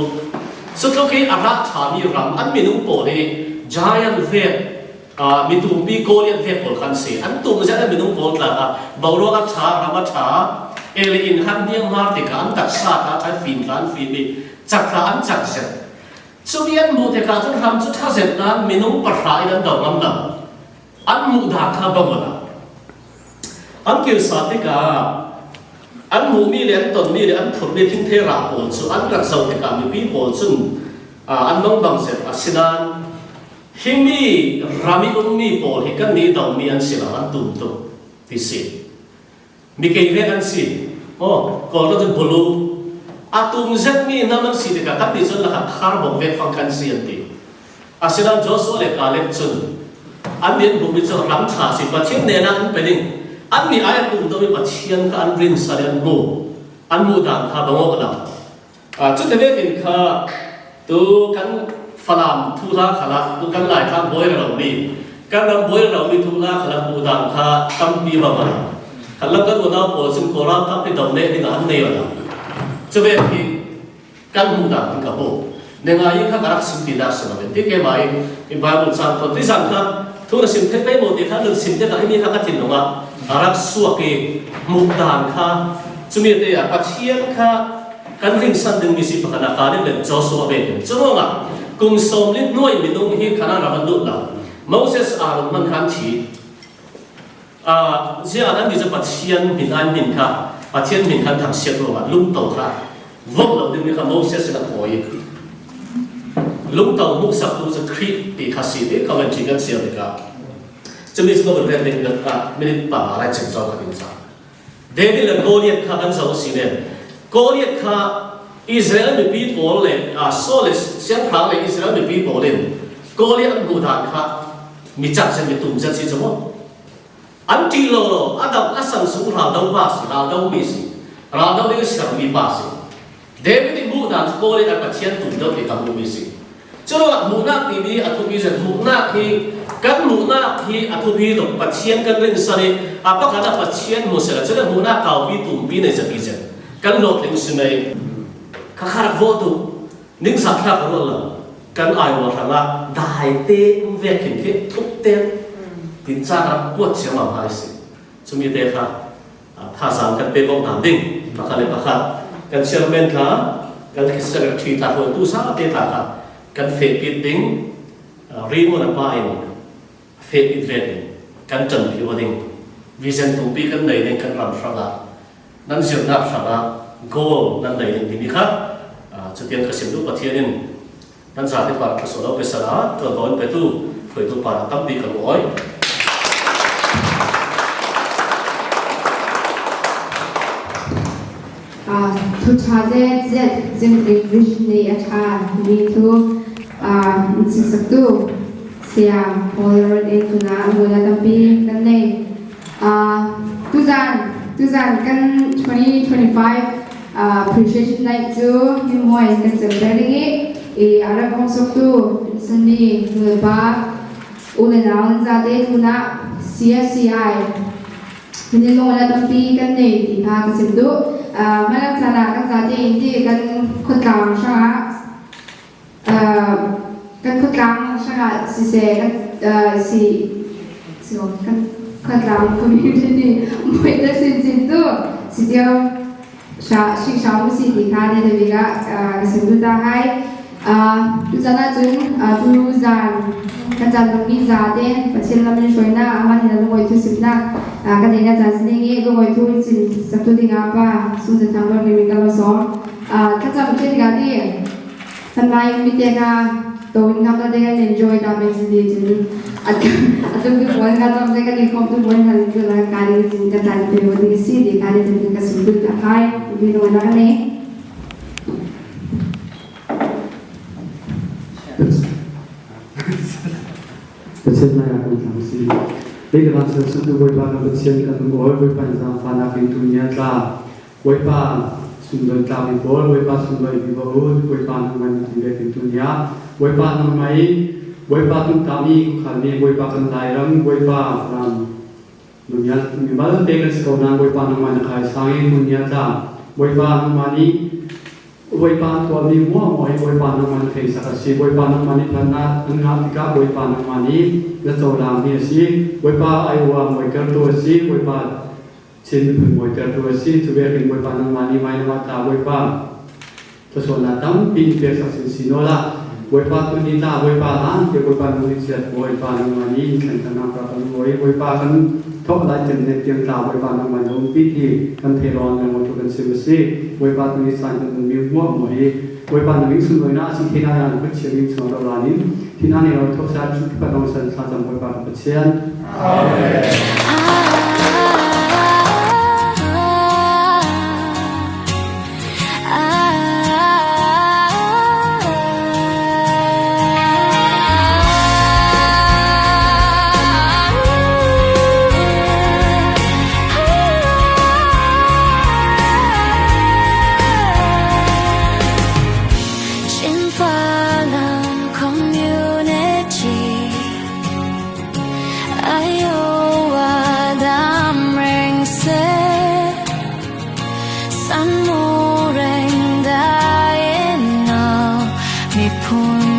สุดท้ายอาราชามีรำอันมีนุ่งโปลีจายันเฟดมีตุ่มปีโกเลียนเฟดผลคันสีอันตุ่มจะได้มีนุ่งโปลละบาวโรอัชารำอัชาเอลิอินฮันเดียมาร์ติกอันตักซาตาใช้ฟินกันฟินมีจักรอันจักเสร็จสุดยันมูเตกาจนทำสุดท้ายเสร็จนั้นมีนุ่งปะรายนั้นดอกลำดับอันมูดาคาบังวะอันเกี่ยวสัตติกาอันมูมีเลี้ยงตนมีเลี้ยงผลมีทิ้งเทระโผล่สุอันรักษาเอกามีปีโผล่สุนอันน้องบังเสร็จสินันฮิมีรามิอุนมีโผล่ฮิกันนี้ดาวมีอันสินันอันตุ่มตุ่มที่สิมีเกี่ยวกันสิโอ้ก่อนเราจะบลูอัตุมเซมีน้ำมันสิเด็กกันที่สุดละคาร์บอนเวกฟังกันสิอันที่สินันโจสุเลกาเล็กสุนอันนี้บุบิจะรำชาสิบัดเช่นเนนันเป็นยังอันนี้อายตุ่มตัวมีบัดเชียนกับอันรินสารีอันมูดังข้าบังอกนะจุดที่เวกินข้าตัวกันฝรั่งทุลาขลักตัวกันหลายข้าบอยเรามีกันนำบอยเรามีทุลาขลักมูดังข้าตั้มปีบางวันขันลักกันวันนั้นพอซึ่งโคราชตั้งที่ดำเนินในงานนี้วันนั้นจุดเวกินกันมูดังกับโบในงานยิ่งข้ากรักสิ่งที่น่าสนใจที่เกี่ยวกับอิบาบุษสันตที่สังครับทุกสิ่งที่ไปหมดที่ข้าหนึ่งสิ่งที่ข้าให้มีข้าทิ้งลงมารักสวกมุดด่านข้าจุมีแต่ปัจเจียนข้ากันริงสันดึงมีสิบขนาดการนี่เป็นโจสวกเป็นจุดว่ากุมสมลิดน้อยมีนุ่งที่ขนาดเราดุละโมเสสอารุมันขันทีเจ้านั้นที่จะปัจเจียนมินอันมินข้าปัจเจียนมินขันทางเสียตัวลุ่มโตข้าวกเราดึงมีข้าโมเสสกับหอยลุ่มโตมุกสับตัวจะครีปีข้าสีที่เขาเป็นจริงกันเสียเลยครับจะมีสิ่งที่เป็นเรื่องเล็กๆไม่ได้ป่าอะไรเชิงโจกันจริงๆเดวิดและโกลิอัตข้ากันสองสิ่งเนี่ยโกลิอัตข้าอิสราเอลมีปีโป้เลยโซลิสเสียงพลังเลยอิสราเอลมีปีโป้เลยโกลิอัตบูดานข้ามีจักรเส้นมีตุ่มเส้นสีจมูกอันที่โลโลอันดับละสังสุราดาวบาสิราดาวมีสิราดาวนี้ก็เสียงมีบาสิเดวิดบูดานโกลิอัตปัจเจียนตุ่มดาวที่ทำมีสิจุดว่ามูนักที่มีอัตุพิเศษมูนักที่กันมูนักที่อัตุพิโดปัจเจียนกันเรื่องสิ่งapa karenaปัจเจียนมุสลิมจะมูนักเขาพิตุพิในสติเจกันโลกถึงสิ่งนี้ข้าขรับโวตุนิ่งสักแค่กันละกันไอ้วัวทางละได้เต้เวกินที่ทุกเต้ติดจ้ากันปวดเสียงมาหายสิจะมีเด็กค่ะภาษากันเป็นบางทางดิ่งภาษาเล็กค่ะกันเชื่อเมนค่ะกันคิดสักทีตาคนตู้สาวเตตาค่ะกันเฟกิดดิ้งรีโมนับไปเฟกิดเวดิกันจันทร์พิวดิ้งวิเซนตุปีกันไหนดิ้งกันรำฟังละนั่นเสียงนับฟังละโกลนั่นไหนดิ้งที่นี่ครับจุดเทียนกระสิบลูกปะเทียนนั่นสาธิตปาร์กสโลเปสระตัวบอลไปตู้เผยตัวปาร์ตั้มดีกันไว้ทุกชาติเจ็ดจึงเป็นวิชในอาชามีทุกสิ่งสักตัวเสียพอเราเองตุนาบุญตั้งปีกันในทุกจานกัน2025 appreciation night จูยิ่งมวยกันจะเป็นยังไงอาระคงสักตัวสันนี่เมื่อบ้าอุณหภูมิจะได้ทุนา CSCI ini lo na tampi kan nei ti ha ka simdu mala chana ka za te indi kan khutlang sha kan khutlang sha si se kan si kan khutlang community moi da sin sin tu si dia sha shi sha mu si ti ka ne de biga simdu ta hai tu jana chun tu zan kan jan mi za de pachil lam ni shoina aman ni lo moi tu sipna kan ina jan singi lo moi tu chin satu dinga pa su de thang lo ni ka lo so kan jan chen ga ni san mai mi te ga to in ga de ga enjoy da me sin de chin atum ki boy ga tam de ga ni kom tu boy na ni la ka ni chin ka jan pe wo ni si de ka ni de ka su tu ta hai bi no na ne Bersama yang akan sih. Dengan sesuatu waipa bersiap kan waipa yang fana pintunya lah. Waipa sumber kami bol, waipa sumber di bawah, waipa nama tinggal pintunya, waipa namai, waipa tu kami kami waipa kan lain, waipa ram. Dunia memang dengan sekolah waipa nama nak sangai dunia lah. Waipa nama ni waipa tua ni mua moi waipa nama ni sakasi waipa nama ni pernah enggak tiga waipa nama ni lecolang ni si waipa ayuwa moi kertu si waipa chin pun moi kertu si cuba kin waipa nama ni main mata waipa tersuana tam pin biasa sinola waipa tu ni la waipa han ke waipa ni siat waipa nama ni kan tanah prakan waipa kan thok lai chen ne tiang ta waipa nama ni pi kan theron kan mo tu kan si waipa tu ni san kan mi mo mo waipa ni su noi na si thina ya ku chemi so ro la ni thina ni ro thok sa chu pa dong san sa jam waipa pa chen amen Sun mo reng da in now mi pun